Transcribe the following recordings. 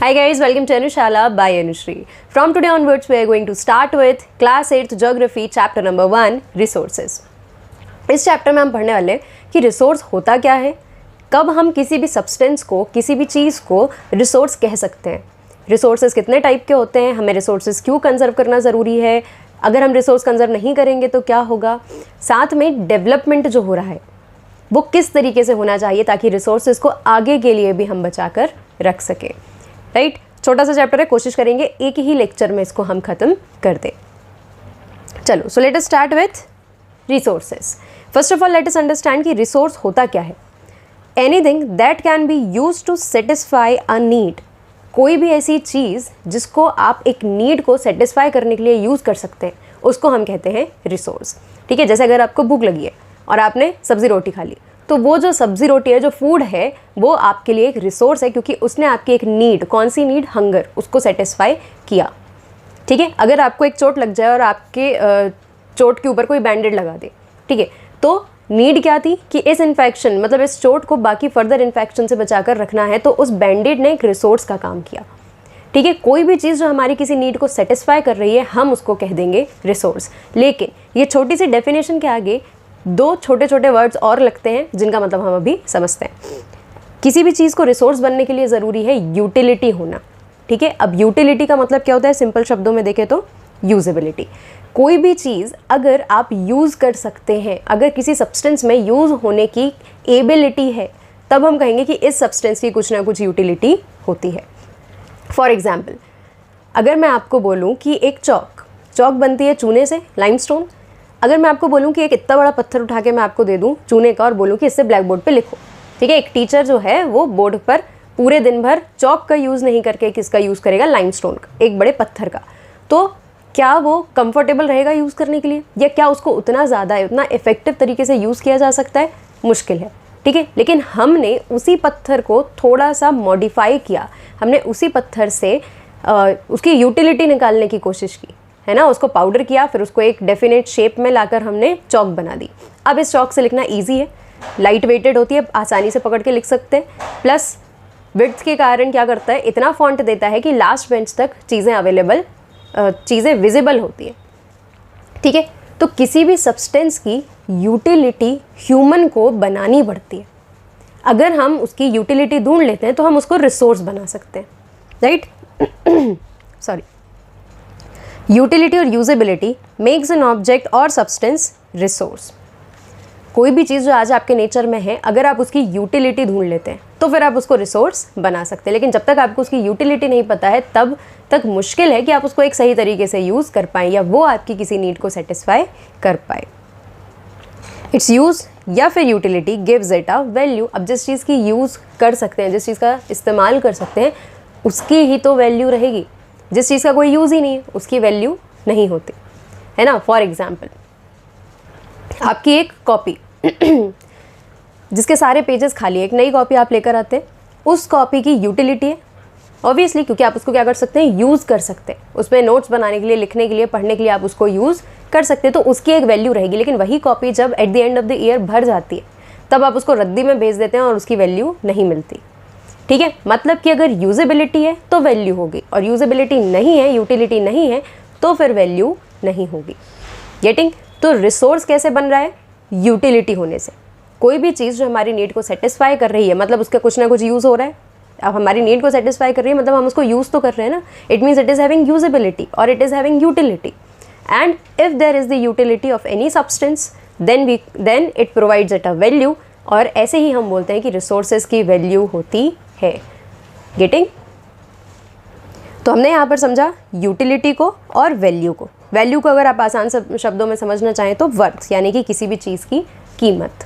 Hi guys, welcome to Anushala by Anushri. From today onwards, we are going to start with Class 8th Geography, Chapter number 1, Resources. इस chapter में हम पढ़ने वाले कि resource होता क्या है, कब हम किसी भी सब्सटेंस को, किसी भी चीज़ को रिसोर्स कह सकते हैं, रिसोर्सेज कितने टाइप के होते हैं, हमें रिसोर्सेज क्यों कंजर्व करना ज़रूरी है, अगर हम रिसोर्स कंजर्व नहीं करेंगे तो क्या होगा, साथ में डेवलपमेंट जो हो रहा है वो किस तरीके से होना चाहिए ताकि रिसोर्सेज को आगे के लिए भी हम बचा कर रख सकें. राइट, छोटा सा चैप्टर है, कोशिश करेंगे एक ही लेक्चर में इसको हम ख़त्म कर दें. चलो, so let us start with resources. First of all let us understand कि रिसोर्स होता क्या है. Anything that can be use to satisfy a need. कोई भी ऐसी चीज़ जिसको आप एक नीड को सेटिस्फाई करने के लिए यूज़ कर सकते हैं उसको हम कहते हैं रिसोर्स. ठीक है, जैसे अगर आपको भूख लगी है और आपने सब्ज़ी रोटी खा ली तो वो जो सब्ज़ी रोटी है, जो फूड है, वो आपके लिए एक रिसोर्स है क्योंकि उसने आपकी एक नीड, कौन सी नीड, हंगर, उसको सेटिस्फाई किया. ठीक है, अगर आपको एक चोट लग जाए और आपके चोट के ऊपर कोई बैंडेड लगा दे, ठीक है, तो नीड क्या थी कि इस इन्फेक्शन, मतलब इस चोट को बाकी फर्दर इन्फेक्शन से बचाकर रखना है, तो उस बैंडेड ने एक रिसोर्स का काम किया. ठीक है, कोई भी चीज़ जो हमारी किसी नीड को सेटिस्फाई कर रही है हम उसको कह देंगे रिसोर्स. लेकिन ये छोटी सी डेफिनेशन के आगे दो छोटे छोटे वर्ड्स और लगते हैं जिनका मतलब हम अभी समझते हैं. किसी भी चीज़ को रिसोर्स बनने के लिए ज़रूरी है यूटिलिटी होना. ठीक है, अब यूटिलिटी का मतलब क्या होता है, सिंपल शब्दों में देखें तो यूजेबिलिटी. कोई भी चीज़ अगर आप यूज़ कर सकते हैं, अगर किसी सब्सटेंस में यूज़ होने की एबिलिटी है, तब हम कहेंगे कि इस सब्सटेंस की कुछ ना कुछ यूटिलिटी होती है. फॉर एग्जाम्पल, अगर मैं आपको बोलूँ कि एक चौक बनती है चूने से, लाइमस्टोन. अगर मैं आपको बोलूँ कि एक इतना बड़ा पत्थर उठा के मैं आपको दे दूँ चूने का और बोलूँ कि इससे ब्लैक बोर्ड पे लिखो. ठीक है, एक टीचर जो है वो बोर्ड पर पूरे दिन भर चौक का यूज़ नहीं करके किसका यूज़ करेगा, लाइमस्टोन का, एक बड़े पत्थर का. तो क्या वो कंफर्टेबल रहेगा यूज़ करने के लिए, या क्या उसको उतना ज़्यादा, उतना इफेक्टिव तरीके से यूज़ किया जा सकता है, मुश्किल है. ठीक है, लेकिन हमने उसी पत्थर को थोड़ा सा मॉडिफाई किया, हमने उसी पत्थर से उसकी यूटिलिटी निकालने की कोशिश की, है ना, उसको पाउडर किया, फिर उसको एक डेफिनेट शेप में लाकर हमने चौक बना दी. अब इस चौक से लिखना ईजी है, लाइट वेटेड होती है, आसानी से पकड़ के लिख सकते हैं, प्लस विड्थ के कारण क्या करता है, इतना फॉन्ट देता है कि लास्ट बेंच तक चीज़ें अवेलेबल, चीज़ें विजिबल होती है. ठीक है, तो किसी भी सब्सटेंस की यूटिलिटी ह्यूमन को बनानी पड़ती है. अगर हम उसकी यूटिलिटी ढूंढ लेते हैं तो हम उसको रिसोर्स बना सकते हैं. Right, sorry. यूटिलिटी और यूजेबिलिटी मेक्स एन ऑब्जेक्ट और सब्सटेंस रिसोर्स. कोई भी चीज़ जो आज आपके नेचर में है, अगर आप उसकी यूटिलिटी ढूंढ लेते हैं तो फिर आप उसको रिसोर्स बना सकते हैं. लेकिन जब तक आपको उसकी यूटिलिटी नहीं पता है तब तक मुश्किल है कि आप उसको एक सही तरीके से यूज़ कर पाएँ या वो आपकी किसी नीड को सेटिस्फाई कर पाए. इट्स यूज़ या फिर utility gives it a value. अब जिस चीज़ की यूज़ कर सकते हैं, जिस चीज़ का इस्तेमाल कर सकते हैं, उसकी ही तो वैल्यू रहेगी. जिस चीज़ का कोई यूज़ ही नहीं है उसकी वैल्यू नहीं होती, है ना. फॉर एग्जाम्पल, आपकी एक कॉपी जिसके सारे पेजेस खाली है, एक नई कॉपी आप लेकर आते हैं, उस कॉपी की यूटिलिटी है ऑब्वियसली, क्योंकि आप उसको क्या कर सकते हैं, यूज़ कर सकते हैं. उसमें नोट्स बनाने के लिए, लिखने के लिए, पढ़ने के लिए आप उसको यूज़ कर सकते हैं, तो उसकी एक वैल्यू रहेगी. लेकिन वही कॉपी जब at the end of the year भर जाती है तब आप उसको रद्दी में भेज देते हैं और उसकी वैल्यू नहीं मिलती. ठीक है, मतलब कि अगर यूजेबिलिटी है तो वैल्यू होगी, और यूजेबिलिटी नहीं है, यूटिलिटी नहीं है, तो फिर वैल्यू नहीं होगी. गेटिंग? तो रिसोर्स कैसे बन रहा है, यूटिलिटी होने से. कोई भी चीज़ जो हमारी नीड को सेटिस्फाई कर रही है, मतलब उसका कुछ ना कुछ यूज़ हो रहा है. अब हमारी नीड को सेटिस्फाई कर रही है मतलब हम उसको यूज़ तो कर रहे हैं ना. It means it is having usability और it is having utility. And if there is the utility of any substance then it provides it a value. और ऐसे ही हम बोलते हैं कि रिसोर्सेज की वैल्यू होती है. गेटिंग? तो हमने यहाँ पर समझा यूटिलिटी को और वैल्यू को. वैल्यू को अगर आप आसान शब्दों में समझना चाहें तो वर्थ, यानी कि किसी भी चीज़ की कीमत.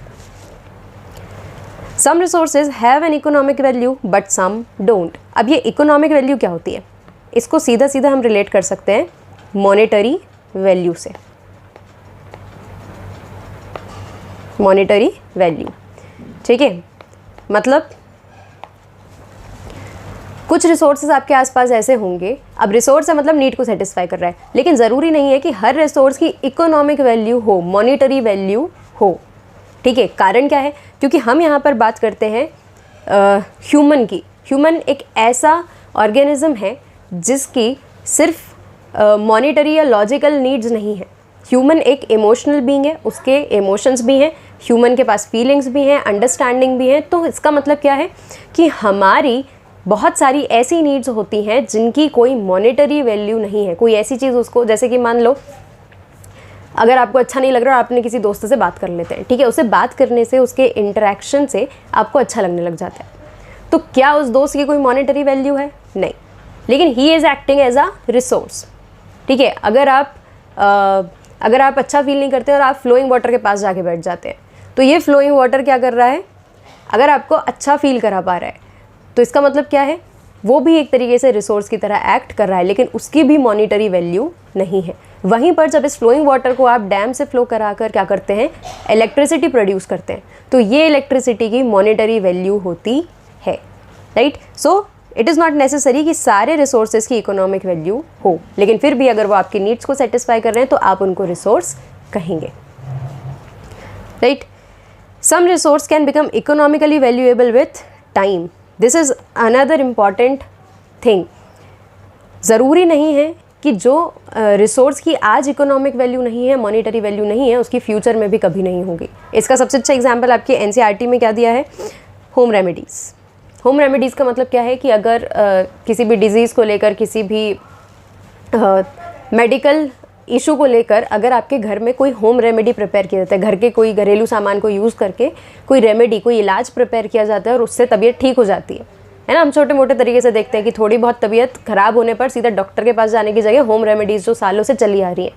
Some resources have an economic value but some don't. अब ये इकोनॉमिक वैल्यू क्या होती है, इसको सीधा सीधा हम रिलेट कर सकते हैं मॉनेटरी वैल्यू से. मॉनेटरी वैल्यू, ठीक है, मतलब कुछ रिसोर्सेज आपके आसपास ऐसे होंगे. अब रिसोर्स है मतलब नीड को सेटिस्फाई कर रहा है, लेकिन ज़रूरी नहीं है कि हर रिसोर्स की इकोनॉमिक वैल्यू हो, मॉनेटरी वैल्यू हो. ठीक है, कारण क्या है, क्योंकि हम यहाँ पर बात करते हैं ह्यूमन की, ह्यूमन एक ऐसा ऑर्गेनिज्म है जिसकी सिर्फ मॉनिटरी या लॉजिकल नीड्स नहीं है। ह्यूमन एक इमोशनल बीइंग है, उसके इमोशंस भी हैं, ह्यूमन के पास फीलिंग्स भी हैं, अंडरस्टैंडिंग भी है। तो इसका मतलब क्या है कि हमारी बहुत सारी ऐसी नीड्स होती हैं जिनकी कोई मॉनिटरी वैल्यू नहीं है। कोई ऐसी चीज़ उसको, जैसे कि मान लो अगर आपको अच्छा नहीं लग रहा और आपने किसी दोस्त से बात कर लेते हैं, ठीक है, उससे बात करने से, उसके इंटरेक्शन से आपको अच्छा लगने लग जाता है, तो क्या उस दोस्त की कोई मॉनिटरी वैल्यू है? नहीं, लेकिन he is acting as a resource. ठीक है, अगर आप अच्छा फील नहीं करते और आप फ्लोइंग वाटर के पास जाके बैठ जाते हैं, तो ये फ्लोइंग वाटर क्या कर रहा है? अगर आपको अच्छा फील करा पा रहा है तो इसका मतलब क्या है? वो भी एक तरीके से रिसोर्स की तरह एक्ट कर रहा है, लेकिन उसकी भी मॉनिटरी वैल्यू नहीं है। वहीं पर जब इस फ्लोइंग वाटर को आप डैम से फ्लो कराकर क्या करते हैं? इलेक्ट्रिसिटी प्रोड्यूस करते हैं, तो ये इलेक्ट्रिसिटी की मॉनिटरी वैल्यू होती है, right. So it is not necessary कि सारे रिसोर्सेज की इकोनॉमिक वैल्यू हो, लेकिन फिर भी अगर वो आपकी नीड्स को सेटिस्फाई कर रहे हैं तो आप उनको रिसोर्स कहेंगे, right. Some resource can become economically valuable with time. This is another important thing. ज़रूरी नहीं है कि जो रिसोर्स की आज इकोनॉमिक वैल्यू नहीं है, मॉनिटरी वैल्यू नहीं है, उसकी फ्यूचर में भी कभी नहीं होगी। इसका सबसे अच्छा एग्जांपल आपके एनसीईआरटी में क्या दिया है? Home remedies. होम रेमेडीज़ का मतलब क्या है कि अगर किसी भी डिज़ीज़ को लेकर, किसी भी मेडिकल इशू को लेकर अगर आपके घर में कोई होम रेमेडी प्रिपेयर किया जाता है, घर के कोई घरेलू सामान को यूज़ करके कोई रेमेडी, कोई इलाज प्रिपेयर किया जाता है और उससे तबीयत ठीक हो जाती है ना। हम छोटे मोटे तरीके से देखते हैं कि थोड़ी बहुत तबीयत ख़राब होने पर सीधा डॉक्टर के पास जाने की जगह होम रेमेडीज़ जो सालों से चली आ रही हैं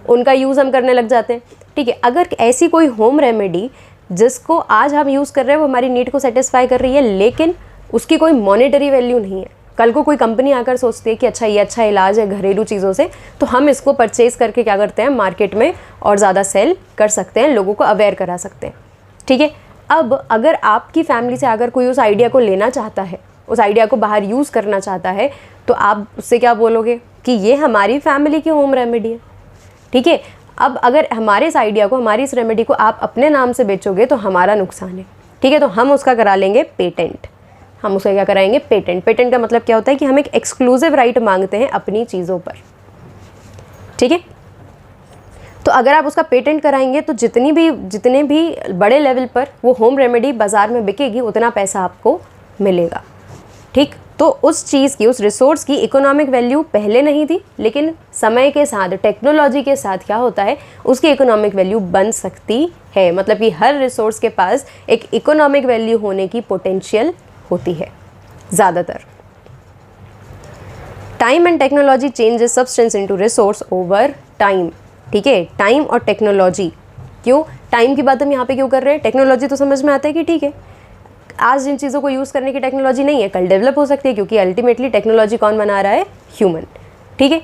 उनका यूज़ हम करने लग जाते हैं, ठीक है। अगर ऐसी कोई होम रेमेडी जिसको आज हम यूज़ कर रहे हैं वो हमारी नीड को सेटिस्फाई कर रही है, लेकिन उसकी कोई मॉनिटरी वैल्यू नहीं है, कल को कोई कंपनी आकर सोचती है कि अच्छा ये अच्छा इलाज है घरेलू चीज़ों से, तो हम इसको परचेज़ करके क्या करते हैं? मार्केट में और ज़्यादा सेल कर सकते हैं, लोगों को अवेयर करा सकते हैं, ठीक है। अब अगर आपकी फैमिली से अगर कोई उस आइडिया को लेना चाहता है, उस आइडिया को बाहर यूज़ करना चाहता है, तो आप उससे क्या बोलोगे कि ये हमारी फैमिली की होम रेमेडी है, ठीक है। अब अगर हमारे इस आइडिया को, हमारी इस रेमेडी को आप अपने नाम से बेचोगे तो हमारा नुकसान है, ठीक है। तो हम उसका करा लेंगे पेटेंट। हम उसका क्या कराएंगे? पेटेंट। पेटेंट का मतलब क्या होता है कि हम एक एक्सक्लूसिव राइट मांगते हैं अपनी चीज़ों पर, ठीक है। तो अगर आप उसका पेटेंट कराएंगे तो जितने भी बड़े लेवल पर वो होम रेमेडी बाज़ार में बिकेगी उतना पैसा आपको मिलेगा, ठीक। तो उस चीज़ की, उस रिसोर्स की इकोनॉमिक वैल्यू पहले नहीं थी, लेकिन समय के साथ, टेक्नोलॉजी के साथ क्या होता है, उसकी इकोनॉमिक वैल्यू बन सकती है। मतलब कि हर रिसोर्स के पास एक इकोनॉमिक वैल्यू होने की पोटेंशियल होती है ज़्यादातर। Time and technology changes substance into resource over time, ठीक है। टाइम और टेक्नोलॉजी, क्यों टाइम की बात हम यहाँ पे क्यों कर रहे हैं? टेक्नोलॉजी तो समझ में आता है कि ठीक है, आज जिन चीज़ों को यूज़ करने की टेक्नोलॉजी नहीं है, कल डेवलप हो सकती है, क्योंकि अल्टीमेटली टेक्नोलॉजी कौन बना रहा है? ह्यूमन, ठीक है।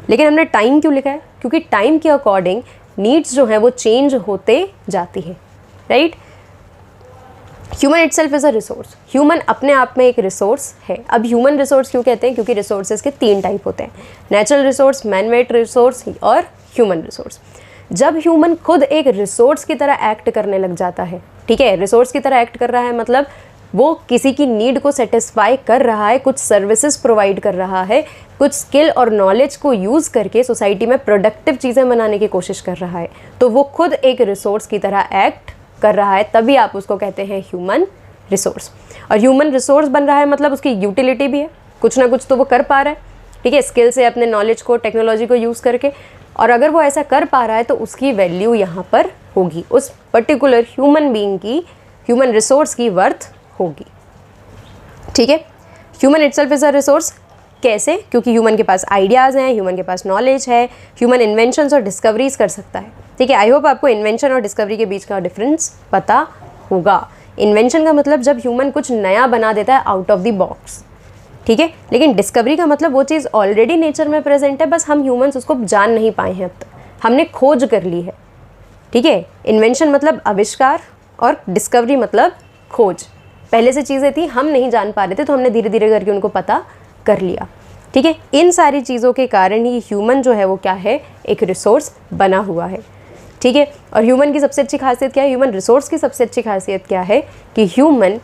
लेकिन हमने टाइम क्यों लिखा है? क्योंकि टाइम के अकॉर्डिंग नीड्स जो है वो चेंज होते जाती है, right. Human itself is a resource. Human अपने आप में एक रिसोर्स है। अब ह्यूमन रिसोर्स क्यों कहते हैं? क्योंकि रिसोर्सेज के 3 टाइप होते हैं, natural resource, man made resource और ह्यूमन रिसोर्स। जब ह्यूमन खुद एक रिसोर्स की तरह एक्ट करने लग जाता है, ठीक है, रिसोर्स की तरह एक्ट कर रहा है मतलब वो किसी की नीड को सेटिस्फाई कर रहा है, कुछ सर्विसेज प्रोवाइड कर रहा है, कुछ स्किल और नॉलेज को यूज़ करके सोसाइटी में प्रोडक्टिव चीज़ें बनाने की कोशिश कर रहा है, तो वो खुद एक रिसोर्स की तरह एक्ट कर रहा है, तभी आप उसको कहते हैं ह्यूमन रिसोर्स। और ह्यूमन रिसोर्स बन रहा है मतलब उसकी यूटिलिटी भी है, कुछ ना कुछ तो वो कर पा रहा है, ठीक है, स्किल से, अपने नॉलेज को, टेक्नोलॉजी को यूज़ करके। और अगर वो ऐसा कर पा रहा है तो उसकी वैल्यू यहाँ पर होगी, उस पर्टिकुलर ह्यूमन बीइंग की, ह्यूमन रिसोर्स की वर्थ होगी, ठीक है। Human itself is a resource. कैसे? क्योंकि ह्यूमन के पास आइडियाज़ हैं, ह्यूमन के पास नॉलेज है, ह्यूमन इन्वेंशंस और डिस्कवरीज कर सकता है, ठीक है। आई होप आपको इन्वेंशन और डिस्कवरी के बीच का डिफरेंस पता होगा। इन्वेंशन का मतलब जब ह्यूमन कुछ नया बना देता है आउट ऑफ द बॉक्स, ठीक है। लेकिन डिस्कवरी का मतलब वो चीज़ ऑलरेडी नेचर में प्रेजेंट है, बस हम ह्यूमंस उसको जान नहीं पाए हैं, अब तक हमने खोज कर ली है, ठीक है। इन्वेंशन मतलब आविष्कार और डिस्कवरी मतलब खोज। पहले से चीज़ें थी, हम नहीं जान पा रहे थे, तो हमने धीरे धीरे करके उनको पता कर लिया, ठीक है। इन सारी चीज़ों के कारण ही ह्यूमन जो है वो क्या है? एक रिसोर्स बना हुआ है, ठीक है। और ह्यूमन की सबसे अच्छी खासियत क्या है? ह्यूमन रिसोर्स की सबसे अच्छी खासियत क्या है कि ह्यूमन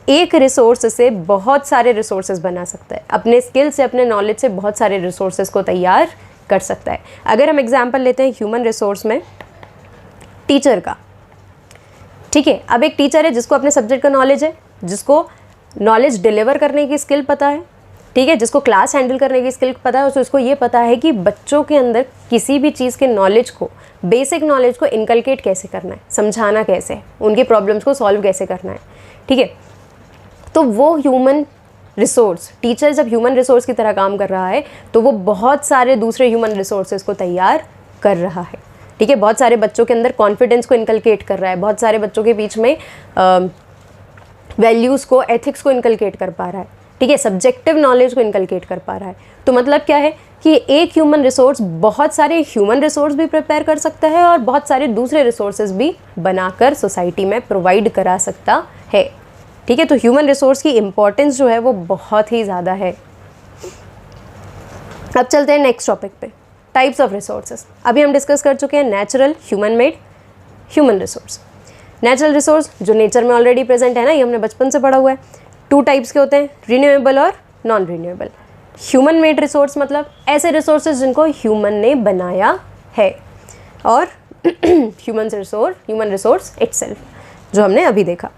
एक रिसोर्स से बहुत सारे रिसोर्सेज बना सकता है, अपने स्किल से, अपने नॉलेज से बहुत सारे रिसोर्सेज को तैयार कर सकता है। अगर हम एग्जांपल लेते हैं ह्यूमन रिसोर्स में टीचर का, ठीक है, अब एक टीचर है जिसको अपने सब्जेक्ट का नॉलेज है, जिसको नॉलेज डिलीवर करने की स्किल पता है, ठीक है, जिसको क्लास हैंडल करने की स्किल पता है, और उसको ये पता है कि बच्चों के अंदर किसी भी चीज़ के नॉलेज को, बेसिक नॉलेज को इनकलकेट कैसे करना है, समझाना कैसे है, उनकी प्रॉब्लम्स को सॉल्व कैसे करना है, ठीक है। तो वो ह्यूमन रिसोर्स, टीचर जब ह्यूमन रिसोर्स की तरह काम कर रहा है तो वो बहुत सारे दूसरे ह्यूमन रिसोर्सेज को तैयार कर रहा है, ठीक है। बहुत सारे बच्चों के अंदर कॉन्फिडेंस को इनकलकेट कर रहा है, बहुत सारे बच्चों के बीच में वैल्यूज़ को, एथिक्स को इनकलकेट कर पा रहा है, ठीक है, सब्जेक्टिव नॉलेज को इनकलकेट कर पा रहा है। तो मतलब क्या है कि एक ह्यूमन रिसोर्स बहुत सारे ह्यूमन रिसोर्स भी प्रिपेयर कर सकता है और बहुत सारे दूसरे रिसोर्सेज भी बनाकर सोसाइटी में प्रोवाइड करा सकता है, ठीक है। तो ह्यूमन रिसोर्स की इम्पोर्टेंस जो है वो बहुत ही ज़्यादा है। अब चलते हैं नेक्स्ट टॉपिक पे, टाइप्स ऑफ रिसोर्सेज। अभी हम डिस्कस कर चुके हैं natural, human made, human resource. Natural resource जो नेचर में ऑलरेडी प्रेजेंट है ना, ये हमने बचपन से पढ़ा हुआ है। 2 टाइप्स के होते हैं, रिन्यूएबल और non renewable. Human made resource मतलब ऐसे रिसोर्सेज जिनको ह्यूमन ने बनाया है, और ह्यूमन रिसोर्स इटसेल्फ जो हमने अभी देखा।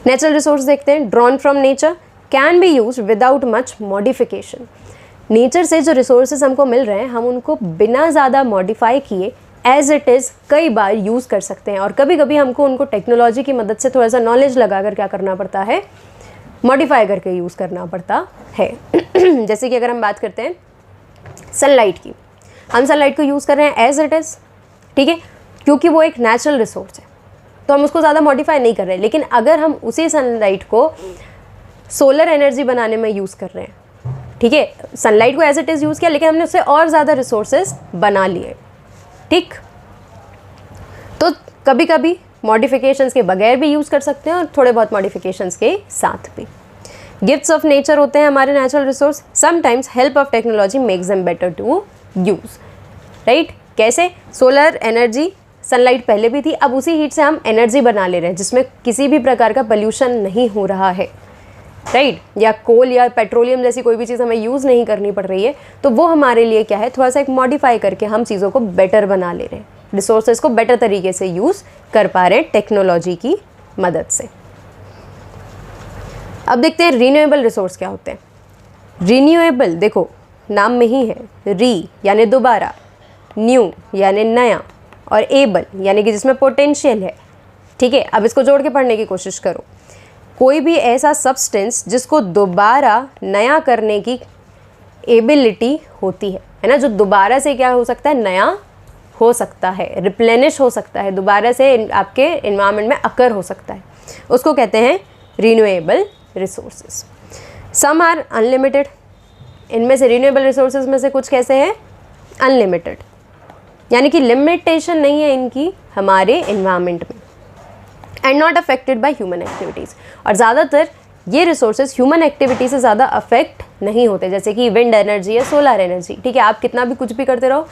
नेचुरल रिसोर्स देखते हैं, drawn from nature, can be used without much modification. Nature से जो रिसोर्सेज हमको मिल रहे हैं, हम उनको बिना ज़्यादा मॉडिफाई किए एज इट इज़ कई बार यूज़ कर सकते हैं, और कभी कभी हमको उनको टेक्नोलॉजी की मदद से थोड़ा सा नॉलेज लगाकर क्या करना पड़ता है, मॉडिफाई करके यूज़ करना पड़ता है। जैसे कि अगर हम बात करते हैं सनलाइट की, हम सनलाइट को यूज़ कर रहे हैं एज इट इज़, ठीक है, क्योंकि वो एक नेचुरल रिसोर्स है, तो हम उसको ज़्यादा मॉडिफाई नहीं कर रहे। लेकिन अगर हम उसी सनलाइट को सोलर एनर्जी बनाने में यूज़ कर रहे हैं, ठीक है, सनलाइट को एज इट इज़ यूज़ किया, लेकिन हमने उससे और ज़्यादा रिसोर्सेज बना लिए, ठीक। तो कभी कभी मॉडिफिकेशंस के बगैर भी यूज़ कर सकते हैं और थोड़े बहुत मॉडिफिकेशंस के साथ भी। गिफ्ट्स ऑफ नेचर होते हैं हमारे natural resource, sometimes help of technology makes them better to use, right. कैसे? सोलर एनर्जी, सनलाइट पहले भी थी, अब उसी हीट से हम एनर्जी बना ले रहे हैं जिसमें किसी भी प्रकार का पोल्यूशन नहीं हो रहा है, राइट। या कोल या पेट्रोलियम जैसी कोई भी चीज़ हमें यूज़ नहीं करनी पड़ रही है, तो वो हमारे लिए क्या है, थोड़ा सा एक मॉडिफाई करके हम चीज़ों को बेटर बना ले रहे हैं, रिसोर्सेज को बेटर तरीके से यूज़ कर पा रहे हैं टेक्नोलॉजी की मदद से। अब देखते हैं रीन्यूएबल रिसोर्स क्या होते हैं। रीन्यूएबल देखो नाम में ही है, री यानी दोबारा, न्यू यानी नया, और एबल यानी कि जिसमें पोटेंशियल है, ठीक है। अब इसको जोड़ के पढ़ने की कोशिश करो। कोई भी ऐसा सब्सटेंस जिसको दोबारा नया करने की एबिलिटी होती है ना, जो दोबारा से क्या हो सकता है, नया हो सकता है, रिप्लेनिश हो सकता है, दोबारा से आपके एनवायरनमेंट में अकर हो सकता है, उसको कहते हैं renewable resources. Some are unlimited, इनमें से रीन्यूएबल रिसोर्सेज में से कुछ कैसे हैं, अनलिमिटेड, यानी कि लिमिटेशन नहीं है इनकी हमारे एनवायरनमेंट में, and not affected by human activities. और ज़्यादातर ये रिसोर्सेज ह्यूमन एक्टिविटी से ज़्यादा अफेक्ट नहीं होते, जैसे कि विंड एनर्जी या सोलर एनर्जी, ठीक है। आप कितना भी कुछ भी करते रहो,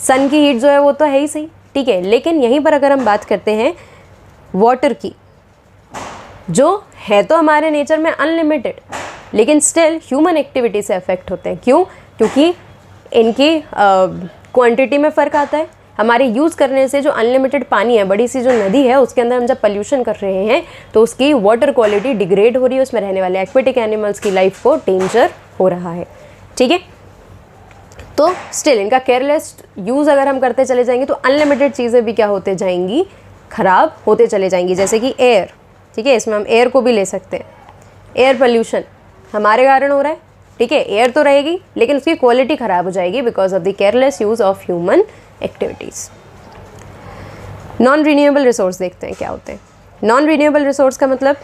सन की हीट जो है वो तो है ही सही, ठीक है। लेकिन यहीं पर अगर हम बात करते हैं वाटर की, जो है तो हमारे नेचर में अनलिमिटेड, लेकिन स्टिल ह्यूमन एक्टिविटी से अफेक्ट होते हैं। क्यों? क्योंकि इनकी क्वांटिटी में फ़र्क आता है। हमारे यूज़ करने से जो अनलिमिटेड पानी है, बड़ी सी जो नदी है, उसके अंदर हम जब पोल्यूशन कर रहे हैं तो उसकी वाटर क्वालिटी डिग्रेड हो रही है, उसमें रहने वाले एक्वेटिक एनिमल्स की लाइफ को डेंजर हो रहा है, ठीक है। तो स्टिल इनका केयरलेस यूज़ अगर हम करते चले जाएंगे तो अनलिमिटेड चीज़ें भी क्या होते जाएंगी, ख़राब होते चले जाएंगी। जैसे कि एयर, ठीक है, इसमें हम एयर को भी ले सकते हैं। एयर पोल्यूशन हमारे कारण हो रहा है, ठीक है। एयर तो रहेगी लेकिन उसकी क्वालिटी ख़राब हो जाएगी because of the careless use of human activities. Non renewable resource देखते हैं क्या होते हैं। नॉन रिन्यूएबल रिसोर्स का मतलब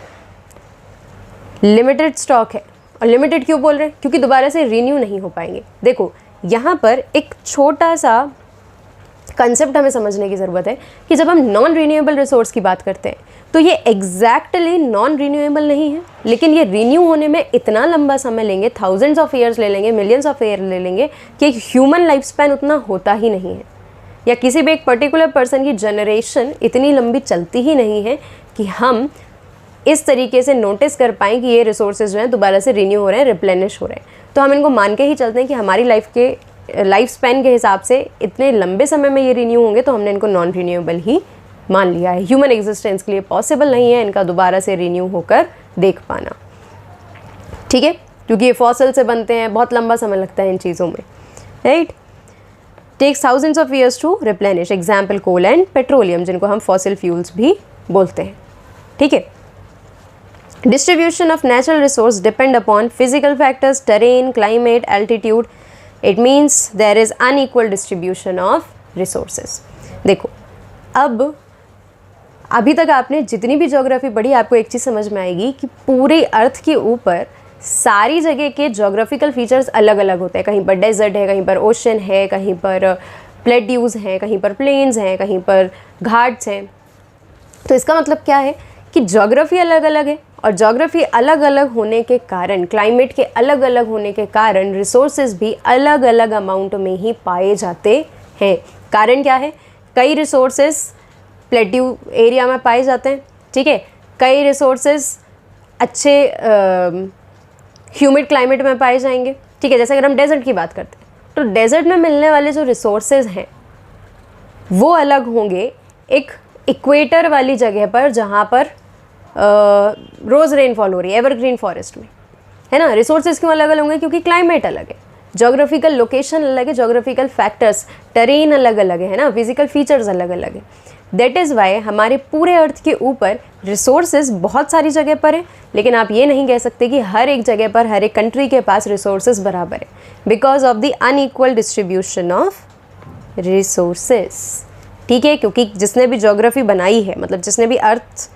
लिमिटेड स्टॉक है, और लिमिटेड क्यों बोल रहे हैं, क्योंकि दोबारा से रिन्यू नहीं हो पाएंगे। देखो यहाँ पर एक छोटा सा कंसेप्ट हमें समझने की ज़रूरत है कि जब हम नॉन रिन्यूएबल रिसोर्स की बात करते हैं तो ये एग्जैक्टली नॉन रिन्यूएबल नहीं है, लेकिन ये रिन्यू होने में इतना लंबा समय लेंगे, थाउजेंड्स ऑफ ईयर्स ले लेंगे, मिलियंस ऑफ ईयर ले लेंगे, कि ह्यूमन लाइफ स्पैन उतना होता ही नहीं है, या किसी भी एक पर्टिकुलर पर्सन की जनरेशन इतनी लंबी चलती ही नहीं है कि हम इस तरीके से नोटिस कर पाएँ कि ये रिसोर्सेज जो हैं दोबारा से रिन्यू हो रहे हैं, रिप्लेनिश हो रहे हैं। तो हम इनको मान के ही चलते हैं कि हमारी लाइफ स्पैन के हिसाब से इतने लंबे समय में ये रिन्यू होंगे, तो हमने इनको नॉन रिन्यूएबल ही मान लिया है। ह्यूमन एग्जिस्टेंस के लिए पॉसिबल नहीं है इनका दोबारा से रिन्यू होकर देख पाना, ठीक है, क्योंकि ये फॉसिल से बनते हैं, बहुत लंबा समय लगता है इन चीज़ों में, right. Takes thousands of years to replenish, example coal and petroleum, जिनको हम फॉसिल फ्यूल्स भी बोलते हैं, ठीक है। Distribution of natural resource depend upon physical factors, terrain, climate, altitude. It means there is unequal distribution of resources. देखो, अब अभी तक आपने जितनी भी ज्योग्राफी पढ़ी, आपको एक चीज़ समझ में आएगी कि पूरे अर्थ के ऊपर सारी जगह के ज्योग्राफिकल फीचर्स अलग अलग होते हैं। कहीं पर डेजर्ट है, कहीं पर ओशन है, कहीं पर प्लेट्यूज हैं, कहीं पर प्लेन्स हैं, कहीं पर घाट्स हैं। तो इसका मतलब क्या है कि ज्योग्राफी अलग अलग है, और ज्योग्राफी अलग अलग होने के कारण, क्लाइमेट के अलग अलग होने के कारण रिसोर्सेज भी अलग अलग अमाउंट में ही पाए जाते हैं। कारण क्या है? कई रिसोर्सेज प्लेट्यू एरिया में पाए जाते हैं, ठीक है, कई रिसोर्सेज अच्छे ह्यूमिड क्लाइमेट में पाए जाएंगे, ठीक है। जैसे अगर हम डेजर्ट की बात करते हैं, तो डेजर्ट में मिलने वाले जो रिसोर्सेज हैं वो अलग होंगे एक इक्वेटर वाली जगह पर, जहाँ पर रोज़ रेनफॉल हो रही है, एवरग्रीन फॉरेस्ट में, है ना। रिसोर्सेज क्यों अलग अलग होंगे? क्योंकि क्लाइमेट अलग है, जोग्राफिकल लोकेशन अलग है, जोग्राफिकल फैक्टर्स, टेरेन अलग अलग है ना, फिजिकल फीचर्स अलग अलग है। दैट इज़ वाई हमारे पूरे अर्थ के ऊपर रिसोर्सेज बहुत सारी जगह पर है, लेकिन आप ये नहीं कह सकते कि हर एक जगह पर, हर एक कंट्री के पास रिसोर्सेज बराबर है, because of the unequal distribution of resources, ठीक है। क्योंकि जिसने भी ज्योग्राफी बनाई है, मतलब जिसने भी अर्थ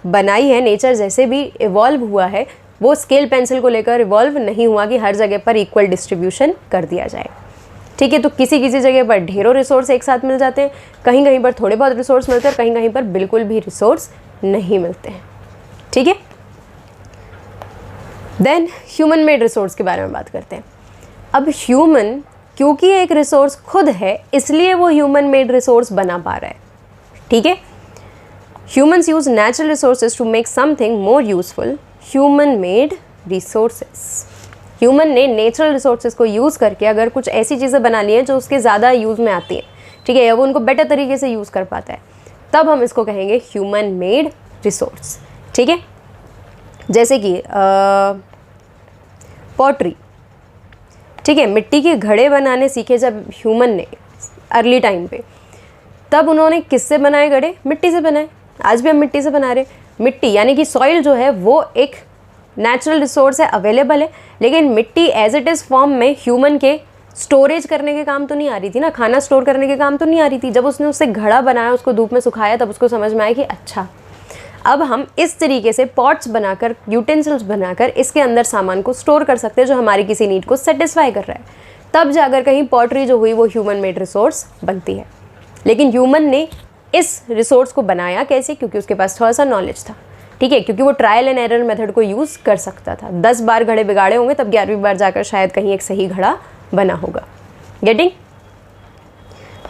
बनाई है, नेचर जैसे भी इवॉल्व हुआ है, वो स्केल पेंसिल को लेकर इवॉल्व नहीं हुआ कि हर जगह पर इक्वल डिस्ट्रीब्यूशन कर दिया जाए, ठीक है। तो किसी किसी जगह पर ढेरों रिसोर्स एक साथ मिल जाते हैं, कहीं कहीं पर थोड़े बहुत रिसोर्स मिलते हैं, कहीं कहीं पर बिल्कुल भी रिसोर्स नहीं मिलते हैं, ठीक है। देन ह्यूमन मेड रिसोर्स के बारे में बात करते हैं। अब ह्यूमन क्योंकि एक रिसोर्स खुद है, इसलिए वो ह्यूमन मेड रिसोर्स बना पा रहा है, ठीक है। Humans use natural resources to make something more useful, human made resources. Human ने नेचुरल रिसोर्सेज को यूज़ करके अगर कुछ ऐसी चीज़ें बना ली हैं जो उसके ज़्यादा यूज़ में आती हैं, ठीक है, या वो उनको बेटर तरीके से यूज़ कर पाता है, तब हम इसको कहेंगे ह्यूमन मेड रिसोर्स, ठीक है। जैसे कि पॉटरी, ठीक है, मिट्टी के घड़े बनाने सीखे जब ह्यूमन ने अर्ली टाइम पे, तब उन्होंने किससे बनाए घड़े? मिट्टी से बनाए। आज भी हम मिट्टी से बना रहे। मिट्टी यानी कि सॉइल जो है वो एक नेचुरल रिसोर्स है, अवेलेबल है, लेकिन मिट्टी एज इट इज़ फॉर्म में ह्यूमन के स्टोरेज करने के काम तो नहीं आ रही थी ना, खाना स्टोर करने के काम तो नहीं आ रही थी। जब उसने उससे घड़ा बनाया, उसको धूप में सुखाया, तब उसको समझ में आया कि अच्छा, अब हम इस तरीके से पॉट्स बनाकर, यूटेंसिल्स बनाकर इसके अंदर सामान को स्टोर कर सकते हैं जो हमारी किसी नीड को सेटिस्फाई कर रहा है। तब जाकर कहीं पॉटरी जो हुई वो ह्यूमन मेड रिसोर्स बनती है। लेकिन ह्यूमन ने इस रिसोर्स को बनाया कैसे? क्योंकि उसके पास थोड़ा सा नॉलेज था, ठीक है, क्योंकि वो ट्रायल एंड एरर मेथड को यूज़ कर सकता था। 10 बार घड़े बिगाड़े होंगे, तब 11वीं बार जाकर शायद कहीं एक सही घड़ा बना होगा। Getting?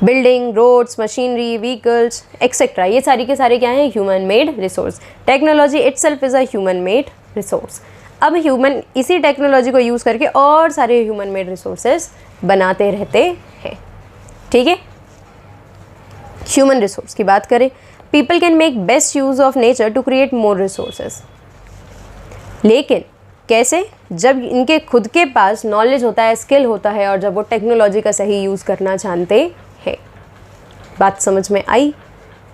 Building, roads, machinery, vehicles etcetera, ये सारी के सारे क्या हैं? Human made resource. Technology itself is a human made resource. अब ह्यूमन इसी टेक्नोलॉजी को यूज़ करके और सारे ह्यूमन मेड रिसोर्सेज बनाते रहते हैं, ठीक है। ह्यूमन रिसोर्स की बात करें, people can make best use of nature to create more resources. लेकिन कैसे? जब इनके खुद के पास नॉलेज होता है, स्किल होता है, और जब वो टेक्नोलॉजी का सही यूज़ करना जानते हैं। बात समझ में आई?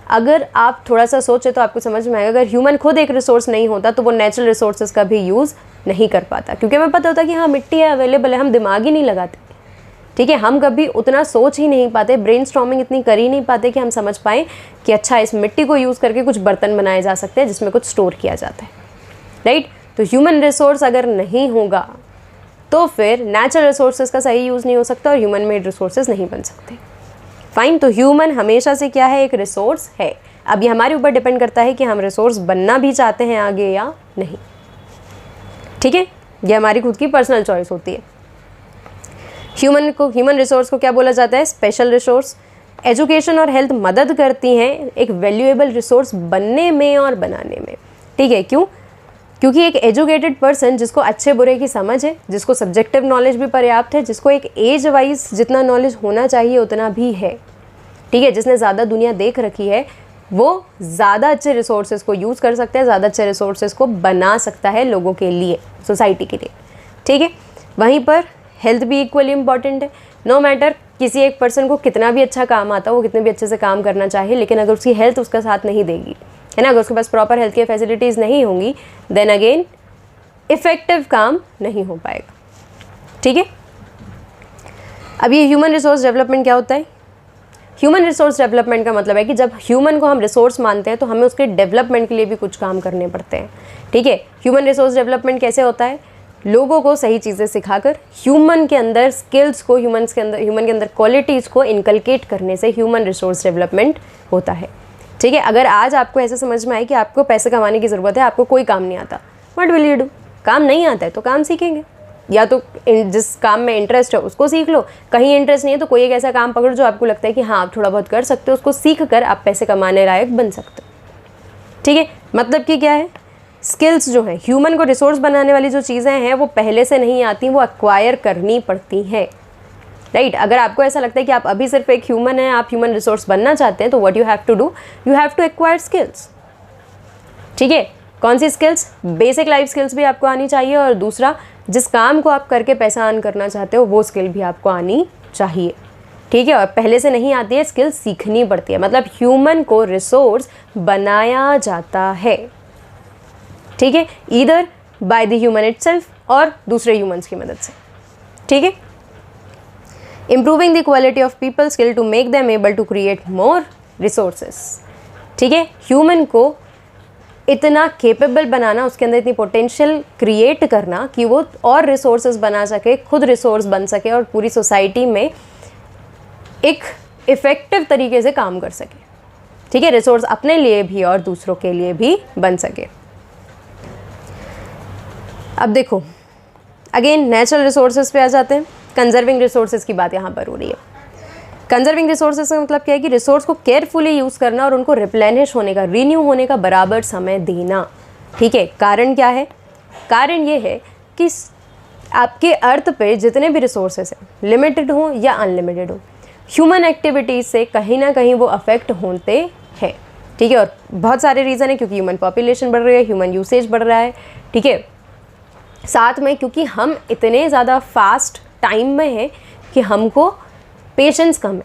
अगर आप थोड़ा सा सोचें तो आपको समझ में आएगा, अगर ह्यूमन खुद एक रिसोर्स नहीं होता तो वो नेचुरल रिसोर्सेज का भी यूज़ नहीं कर पाता, क्योंकि हमें पता होता कि हाँ मिट्टी है, अवेलेबल है, हम दिमाग ही नहीं लगाते, ठीक है। हम कभी उतना सोच ही नहीं पाते, ब्रेनस्टॉर्मिंग इतनी कर ही नहीं पाते कि हम समझ पाएँ कि अच्छा इस मिट्टी को यूज़ करके कुछ बर्तन बनाए जा सकते हैं जिसमें कुछ स्टोर किया जाता है, राइट। तो ह्यूमन रिसोर्स अगर नहीं होगा तो फिर नेचुरल रिसोर्सेज का सही यूज़ नहीं हो सकता और ह्यूमन मेड रिसोर्सेज नहीं बन सकते। फाइन, तो ह्यूमन हमेशा से क्या है? एक रिसोर्स है। अब ये हमारे ऊपर डिपेंड करता है कि हम रिसोर्स बनना भी चाहते हैं आगे या नहीं, ठीक है। ये हमारी खुद की पर्सनल चॉइस होती है। ह्यूमन रिसोर्स को क्या बोला जाता है? Special resource. एजुकेशन और हेल्थ मदद करती हैं एक वैल्यूएबल रिसोर्स बनने में और बनाने में, ठीक है। क्यों? क्योंकि एक एजुकेटेड पर्सन जिसको अच्छे बुरे की समझ है, जिसको सब्जेक्टिव नॉलेज भी पर्याप्त है, जिसको एक एज वाइज जितना नॉलेज होना चाहिए उतना भी है, ठीक है, जिसने ज़्यादा दुनिया देख रखी है, वो ज़्यादा अच्छे रिसोर्सेज को यूज़ कर सकता है, ज़्यादा अच्छे रिसोर्सेज को बना सकता है लोगों के लिए, सोसाइटी के लिए, ठीक है। वहीं पर हेल्थ भी इक्वली इम्पॉर्टेंट है। नो मैटर किसी एक पर्सन को कितना भी अच्छा काम आता, वो कितने भी अच्छे से काम करना चाहे, लेकिन अगर उसकी हेल्थ उसका साथ नहीं देगी, है ना, अगर उसके पास प्रॉपर हेल्थ केयर फैसिलिटीज़ नहीं होंगी, देन अगेन इफ़ेक्टिव काम नहीं हो पाएगा, ठीक है। अब ये ह्यूमन रिसोर्स डेवलपमेंट क्या होता है? ह्यूमन रिसोर्स डेवलपमेंट का मतलब है कि जब ह्यूमन को हम रिसोर्स मानते हैं तो हमें उसके डेवलपमेंट के लिए भी कुछ काम करने पड़ते हैं, ठीक है। ह्यूमन रिसोर्स डेवलपमेंट कैसे होता है? लोगों को सही चीज़ें सिखाकर ह्यूमन के अंदर स्किल्स को, ह्यूमन के अंदर क्वालिटीज़ को इनकलकेट करने से ह्यूमन रिसोर्स डेवलपमेंट होता है, ठीक है। अगर आज आपको ऐसे समझ में आए कि आपको पैसे कमाने की ज़रूरत है, आपको कोई काम नहीं आता, व्हाट विल यू डू? काम नहीं आता है तो काम सीखेंगे, या तो जिस काम में इंटरेस्ट है उसको सीख लो, कहीं इंटरेस्ट नहीं है तो कोई एक ऐसा काम पकड़ो जो आपको लगता है कि हाँ आप थोड़ा बहुत कर सकते हो, उसको सीख कर आप पैसे कमाने लायक बन सकते हो, ठीक है। मतलब कि क्या है, स्किल्स जो हैं, ह्यूमन को रिसोर्स बनाने वाली जो चीज़ें हैं वो पहले से नहीं आती, वो एक्वायर करनी पड़ती हैं, राइट। अगर आपको ऐसा लगता है कि आप अभी सिर्फ एक ह्यूमन हैं, आप ह्यूमन रिसोर्स बनना चाहते हैं, तो what you have to do, you have to acquire skills, ठीक है। कौन सी स्किल्स? बेसिक लाइफ स्किल्स भी आपको आनी चाहिए, और दूसरा जिस काम को आप करके पैसा अर्न करना चाहते हो वो स्किल भी आपको आनी चाहिए, ठीक है। और पहले से नहीं आती है, स्किल सीखनी पड़ती है। मतलब ह्यूमन को रिसोर्स बनाया जाता है, ठीक है, either by the human itself और दूसरे ह्यूमंस की मदद से, ठीक है। Improving the quality of people skill to make them able to create more resources, ठीक है। ह्यूमन को इतना केपेबल बनाना, उसके अंदर इतनी पोटेंशियल क्रिएट करना कि वो और रिसोर्सेज बना सके, खुद रिसोर्स बन सके और पूरी सोसाइटी में एक इफ़ेक्टिव तरीके से काम कर सके, ठीक है। रिसोर्स अपने लिए भी और दूसरों के लिए भी बन सके। अब देखो अगेन नेचुरल रिसोर्सेज पे आ जाते हैं। कंजर्विंग रिसोर्सेज की बात यहाँ पर हो रही है। कंजर्विंग रिसोर्सेज का मतलब क्या है कि रिसोर्स को केयरफुली यूज़ करना और उनको रिप्लेनिश होने का, रीन्यू होने का बराबर समय देना, ठीक है। कारण क्या है? कारण ये है कि आपके अर्थ पे जितने भी रिसोर्सेज हैं, लिमिटेड हो या अनलिमिटेड हो, ह्यूमन एक्टिविटीज़ से कहीं ना कहीं वो अफेक्ट होते हैं, ठीक है। और बहुत सारे रीज़न है, क्योंकि ह्यूमन पॉपुलेशन बढ़ रही है, ह्यूमन यूसेज बढ़ रहा है, ठीक है। साथ में क्योंकि हम इतने ज़्यादा फास्ट टाइम में हैं कि हमको पेशेंस कम है,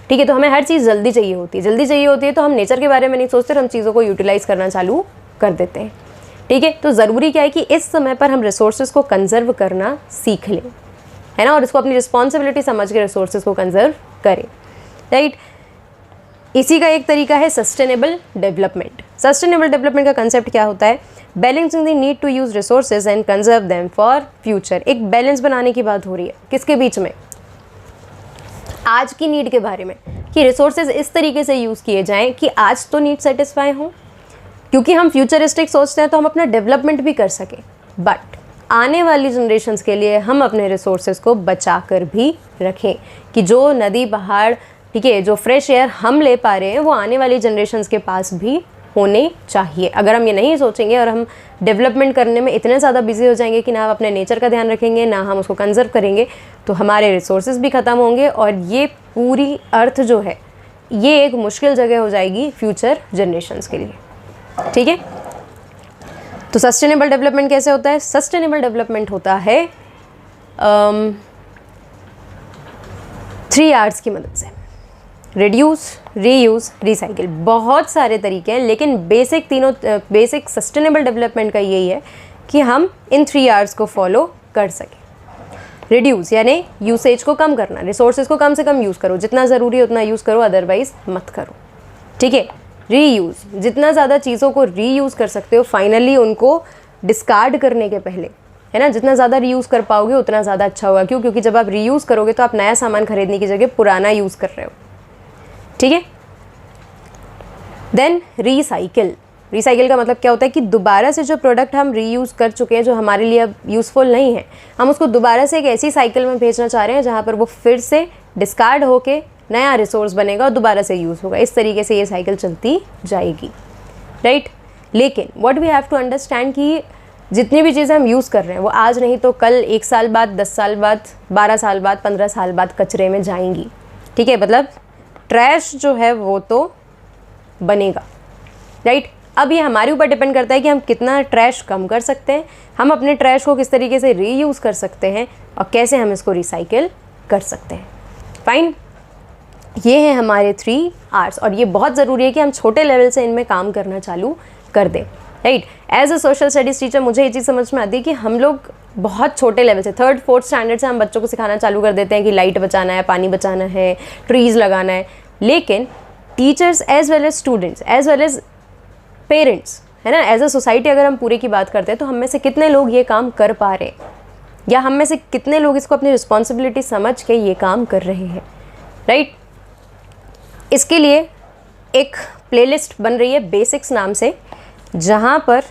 ठीक है। तो हमें हर चीज़ जल्दी चाहिए होती है, जल्दी चाहिए होती है, तो हम नेचर के बारे में नहीं सोचते और हम चीज़ों को यूटिलाइज़ करना चालू कर देते हैं, ठीक है। तो ज़रूरी क्या है कि इस समय पर हम रिसोर्सेज को कंजर्व करना सीख लें, है ना, और इसको अपनी रिस्पॉन्सिबिलिटी समझ के रिसोर्सेज को कंजर्व करें, राइट। इसी का एक तरीका है सस्टेनेबल डेवलपमेंट। सस्टेनेबल डेवलपमेंट का कंसेप्ट क्या होता है? Balancing the need to use resources and conserve them for future. एक बैलेंस बनाने की बात हो रही है, किसके बीच में? आज की नीड के बारे में, कि रिसोर्सेज इस तरीके से यूज़ किए जाएं कि आज तो नीड सेटिस्फाई हो, क्योंकि हम फ्यूचरिस्टिक सोचते हैं तो हम अपना डेवलपमेंट भी कर सकें, बट आने वाली जनरेशन्स के लिए हम अपने रिसोर्सेज को बचा कर भी रखें, कि जो नदी पहाड़, ठीक है, जो फ्रेश एयर हम ले पा रहे हैं वो आने वाली जनरेशन्स के पास भी होने चाहिए। अगर हम ये नहीं सोचेंगे और हम डेवलपमेंट करने में इतने ज़्यादा बिजी हो जाएंगे कि ना अपने नेचर का ध्यान रखेंगे, ना हम उसको कंजर्व करेंगे, तो हमारे रिसोर्सेज भी ख़त्म होंगे और ये पूरी अर्थ जो है ये एक मुश्किल जगह हो जाएगी फ्यूचर जनरेशन्स के लिए, ठीक है। तो सस्टेनेबल डेवलपमेंट कैसे होता है? सस्टेनेबल डेवलपमेंट होता है 3 R's की मदद से। Reduce, reuse, recycle. बहुत सारे तरीके हैं, लेकिन बेसिक सस्टेनेबल डेवलपमेंट का यही है कि हम इन 3 R's को फॉलो कर सकें। रिड्यूस यानी यूसेज को कम करना, रिसोर्सेज को कम से कम यूज़ करो, जितना ज़रूरी है उतना यूज़ करो, अदरवाइज़ मत करो, ठीक है। रीयूज़, जितना ज़्यादा चीज़ों को रीयूज़ कर सकते हो, फाइनली उनको डिस्कार्ड करने के पहले, है ना, जितना ज़्यादा रीयूज़ कर पाओगे उतना ज़्यादा अच्छा होगा। क्यों? क्योंकि जब आप रीयूज़ करोगे तो आप नया सामान खरीदने की जगह पुराना यूज़ कर रहे हो, ठीक है। Then recycle. रिसाइकिल का मतलब क्या होता है कि दोबारा से जो प्रोडक्ट हम रीयूज़ कर चुके हैं, जो हमारे लिए अब यूज़फुल नहीं है, हम उसको दोबारा से एक ऐसी साइकिल में भेजना चाह रहे हैं जहाँ पर वो फिर से डिस्कार्ड होके नया रिसोर्स बनेगा और दोबारा से यूज़ होगा। इस तरीके से ये साइकिल चलती जाएगी, राइट। लेकिन what we have to understand कि जितनी भी चीज़ें हम यूज़ कर रहे हैं वो आज नहीं तो कल, 1 साल बाद, 10 साल बाद, 12 साल बाद, 15 साल बाद कचरे में जाएंगी। ठीक है, मतलब ट्रैश जो है वो तो बनेगा, राइट। अब ये हमारे ऊपर डिपेंड करता है कि हम कितना ट्रैश कम कर सकते हैं, हम अपने ट्रैश को किस तरीके से रीयूज़ कर सकते हैं और कैसे हम इसको रिसाइकिल कर सकते हैं। फाइन, ये हैं हमारे 3 Rs और ये बहुत ज़रूरी है कि हम छोटे लेवल से इनमें काम करना चालू कर दें, right. As a social studies teacher मुझे ये चीज़ समझ में आती है कि हम लोग बहुत छोटे लेवल से 3rd 4th स्टैंडर्ड से हम बच्चों को सिखाना चालू कर देते हैं कि लाइट बचाना है, पानी बचाना है, ट्रीज़ लगाना है, लेकिन teachers as well as students as well as parents, है ना, एज अ सोसाइटी अगर हम पूरे की बात करते हैं तो हम में से कितने लोग ये काम कर पा रहे हैं, या हम में से कितने लोग इसको अपनी रिस्पॉन्सिबिलिटी समझ के ये काम कर रहे हैं, राइट। इसके लिए एक प्लेलिस्ट बन रही है बेसिक्स नाम से, जहाँ पर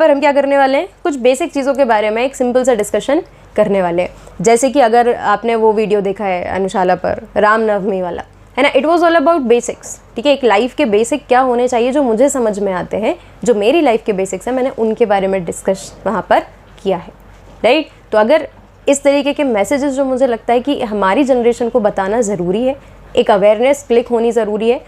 हम क्या करने वाले हैं, कुछ बेसिक चीज़ों के बारे में एक सिंपल सा डिस्कशन करने वाले हैं। जैसे कि अगर आपने वो वीडियो देखा है अनुशाला पर रामनवमी वाला, है ना, it was all about basics. ठीक है, एक लाइफ के बेसिक क्या होने चाहिए जो मुझे समझ में आते हैं, जो मेरी लाइफ के बेसिक्स हैं, मैंने उनके बारे में डिस्कस वहाँ पर किया है, राइट। तो अगर इस तरीके के मैसेजेस जो मुझे लगता है कि हमारी जनरेशन को बताना ज़रूरी है, एक अवेयरनेस क्लिक होनी ज़रूरी है,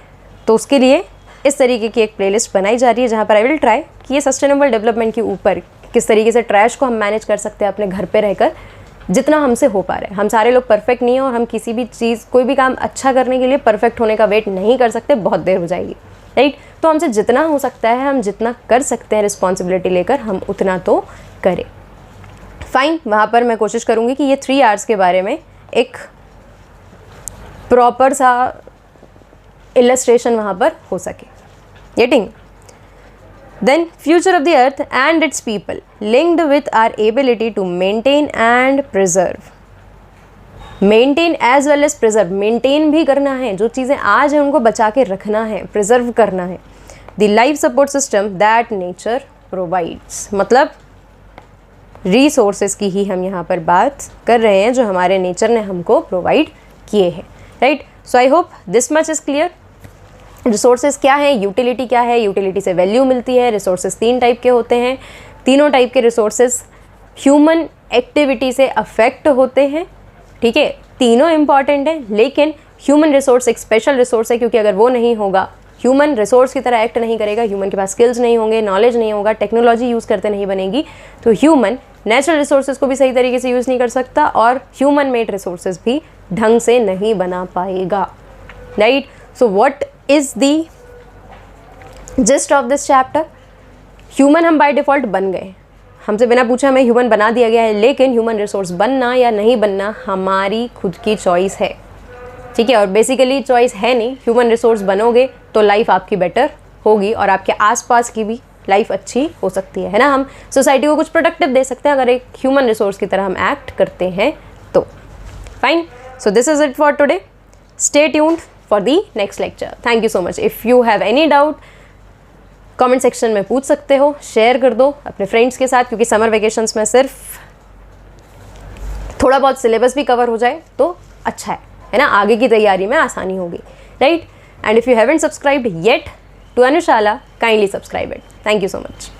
तो उसके लिए इस तरीके की एक प्लेलिस्ट बनाई जा रही है, जहाँ पर आई विल ट्राई कि ये सस्टेनेबल डेवलपमेंट के ऊपर किस तरीके से ट्रैश को हम मैनेज कर सकते हैं अपने घर पे रहकर, जितना हमसे हो पा रहा है। हम सारे लोग परफेक्ट नहीं हैं और हम किसी भी चीज़, कोई भी काम अच्छा करने के लिए परफेक्ट होने का वेट नहीं कर सकते, बहुत देर हो जाएगी, राइट। तो हमसे जितना हो सकता है, हम जितना कर सकते हैं रिस्पॉन्सिबिलिटी लेकर, हम उतना तो करें। फाइन, वहाँ पर मैं कोशिश करूँगी कि ये 3 Rs के बारे में एक प्रॉपर सा इलस्ट्रेशन वहाँ पर हो सके। Getting? Then future of the earth and its people linked with our ability to maintain and preserve. Maintain as well as preserve. Maintain भी करना है, जो चीज़ें आज हैं उनको बचा के रखना है, preserve करना है. The life support system that nature provides. मतलब resources की ही हम यहाँ पर बात कर रहे हैं जो हमारे नेचर ने हमको प्रोवाइड किए हैं, right. So I hope this much is clear. Resources क्या है, यूटिलिटी क्या है, यूटिलिटी से वैल्यू मिलती है। रिसोर्सेज 3 टाइप के होते हैं, तीनों टाइप के रिसोर्सेज ह्यूमन एक्टिविटी से अफेक्ट होते हैं, ठीक है। तीनों इंपॉर्टेंट है, लेकिन ह्यूमन रिसोर्स एक स्पेशल रिसोर्स है, क्योंकि अगर वो नहीं होगा, ह्यूमन रिसोर्स की तरह एक्ट नहीं करेगा, ह्यूमन के पास स्किल्स नहीं होंगे, नॉलेज नहीं होगा, टेक्नोलॉजी यूज़ करते नहीं बनेगी, तो ह्यूमन नेचुरल रिसोर्सेज को भी सही तरीके से यूज़ नहीं कर सकता और ह्यूमन मेड रिसोर्सेज भी ढंग से नहीं बना पाएगा, right. So what is the gist of this chapter? Human हम बाय डिफ़ॉल्ट बन गए, हमसे बिना पूछे हमें ह्यूमन बना दिया गया है, लेकिन ह्यूमन रिसोर्स बनना या नहीं बनना हमारी खुद की चॉइस है, ठीक है। और बेसिकली चॉइस है नहीं, ह्यूमन रिसोर्स बनोगे तो लाइफ आपकी बेटर होगी और आपके आसपास की भी लाइफ अच्छी हो सकती है ना। हम सोसाइटी को कुछ प्रोडक्टिव दे सकते हैं अगर एक ह्यूमन रिसोर्स की तरह हम एक्ट करते हैं तो। Fine, so this is it for today. Stay tuned for the next lecture. Thank you so much. If you have any doubt comment section में पूछ सकते हो, शेयर कर दो अपने फ्रेंड्स के साथ, क्योंकि समर वेकेशंस में सिर्फ थोड़ा बहुत सिलेबस भी कवर हो जाए तो अच्छा है ना, आगे की तैयारी में आसानी होगी, right. And if you haven't subscribed yet to Anushala, kindly subscribe it. Thank you so much.